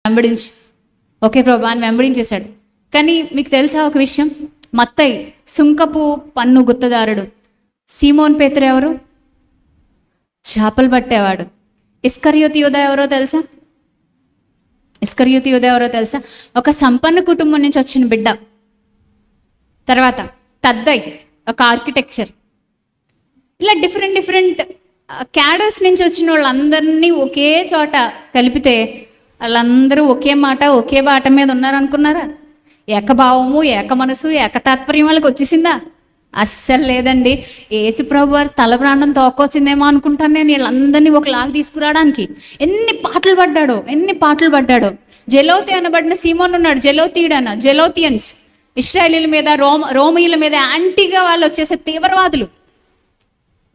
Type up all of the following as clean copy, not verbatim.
వెంబడించి, ఓకే ప్రభా అని వెంబడించేశాడు. కానీ మీకు తెలుసా ఒక విషయం? మత్తయి సుంకపు పన్ను గుత్తదారుడు. సీమోన్ పేతురు ఎవరు? చేపలు పట్టేవాడు. ఇస్కరియోతు యూదా ఎవరో తెలుసా? ఇస్కరియోతు యూదా ఎవరో తెలుసా? ఒక సంపన్న కుటుంబం నుంచి వచ్చిన బిడ్డ. తర్వాత తద్దై ఒక ఆర్కిటెక్చర్. ఇలా డిఫరెంట్ క్యాడర్స్ నుంచి వచ్చిన వాళ్ళందరినీ ఒకే చోట కలిపితే వాళ్ళందరూ ఒకే మాట ఒకే బాట మీద ఉన్నారనుకున్నారా? ఏకభావము, ఏక మనసు, ఏకతాత్పర్యం వాళ్ళకి వచ్చేసిందా? అస్సలు లేదండి. యేసు ప్రభు వారు తల ప్రాణం తోకొచ్చిందేమో అనుకుంటాను నేను వీళ్ళందరినీ ఒకలాగా తీసుకురావడానికి. ఎన్ని పాటలు పడ్డాడో. జెలోతి అనబడిన సీమోన్ ఉన్నాడు, జెలోతీయుడన, జెలోతియన్స్. ఇశ్రాయేలీల మీద, రోమీయుల మీద యాంటీగా వాళ్ళు వచ్చేసే తీవ్రవాదులు.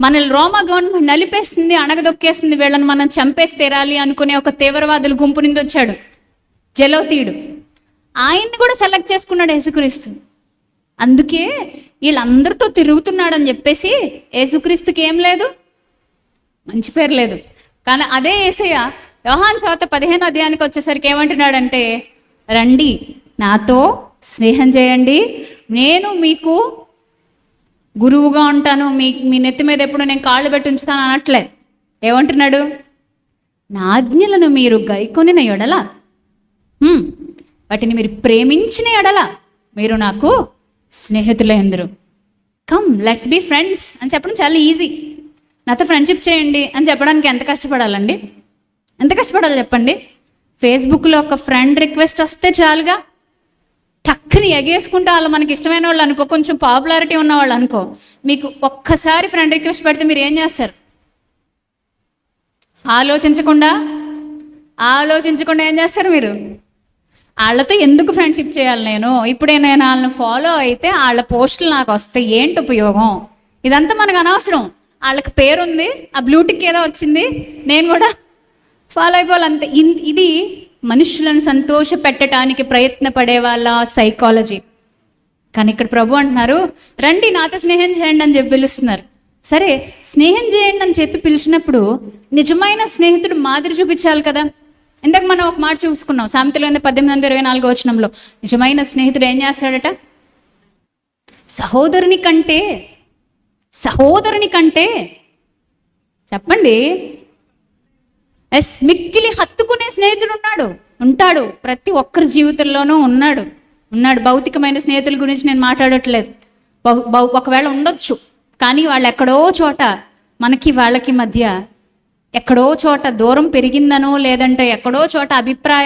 మనల్ని రోమా గవర్నమెంట్ నలిపేస్తుంది, అణగదొక్కేస్తుంది, వీళ్ళని మనం చంపేసి తీరాలి అనుకునే ఒక తీవ్రవాదుల గుంపు నుంచి వచ్చాడు జెలోతీయుడు. ఆయన్ని కూడా సెలెక్ట్ చేసుకున్నాడు యేసుక్రీస్తు. అందుకే వీళ్ళందరితో తిరుగుతున్నాడని చెప్పేసి యేసుక్రీస్తుకి ఏం లేదు, మంచి పేరు లేదు. కానీ అదే యేసయ్య యోహాను సువార్త 15వ అధ్యాయానికి వచ్చేసరికి ఏమంటున్నాడంటే, రండి నాతో స్నేహం చేయండి, నేను మీకు గురువుగా ఉంటాను, మీ నెత్తి మీద ఎప్పుడు నేను కాళ్ళు పెట్టి ఉంచుతాను అనట్లే. ఏమంటున్నాడు? నా ఆజ్ఞలను మీరు గైకొనిన ఎడల, వాటిని మీరు ప్రేమించిన ఎడల మీరు నాకు స్నేహితులైందరు. కమ్ లెట్స్ బీ ఫ్రెండ్స్ అని చెప్పడం చాలా ఈజీ. నాతో ఫ్రెండ్షిప్ చేయండి అని చెప్పడానికి ఎంత కష్టపడాలండి? ఎంత కష్టపడాలి చెప్పండి? ఫేస్బుక్లో ఒక ఫ్రెండ్ రిక్వెస్ట్ వస్తే చాలుగా టక్కుని ఎగేసుకుంటే వాళ్ళు మనకి ఇష్టమైన వాళ్ళు అనుకో, కొంచెం పాపులారిటీ ఉన్న వాళ్ళు అనుకో, మీకు ఒక్కసారి ఫ్రెండ్ రిక్వెస్ట్ పెడితే మీరు ఏం చేస్తారు? ఆలోచించకుండా ఏం చేస్తారు మీరు? వాళ్ళతో ఎందుకు ఫ్రెండ్షిప్ చేయాలి నేను? ఇప్పుడే నేను వాళ్ళని ఫాలో అయితే వాళ్ళ పోస్టులు నాకు వస్తాయి, ఏంటి ఉపయోగం? ఇదంతా మనకు అనవసరం. వాళ్ళకి పేరుంది, ఆ బ్లూటిక్ ఏదో వచ్చింది, నేను కూడా ఫాలో అయిపోవాలంతే. ఇది మనుషులను సంతోష పెట్టడానికి ప్రయత్నపడే వాళ్ళ సైకాలజీ. కానీ ఇక్కడ ప్రభు అంటున్నారు, రండి నాతో స్నేహం చేయండి అని చెప్పి పిలుస్తున్నారు. సరే, స్నేహం చేయండి అని చెప్పి పిలిచినప్పుడు నిజమైన స్నేహితుడు మాదిరి చూపించాలి కదా. ఇందాక మనం ఒక మాట చూసుకున్నాం, సామెతలు 18:24 వచనంలో. నిజమైన స్నేహితుడు ఏం చేస్తాడట? సహోదరుని కంటే చెప్పండి, మిక్కిలి హత్తుకునే స్నేహితుడు ఉంటాడు. ప్రతి ఒక్కరి జీవితంలోనూ ఉన్నాడు. భౌతికమైన స్నేహితుల గురించి నేను మాట్లాడట్లేదు. ఒకవేళ ఉండొచ్చు, కానీ వాళ్ళు ఎక్కడో చోట మనకి వాళ్ళకి మధ్య ఎక్కడో చోట దూరం పెరిగిందనో, లేదంటే ఎక్కడో చోట అభిప్రాయం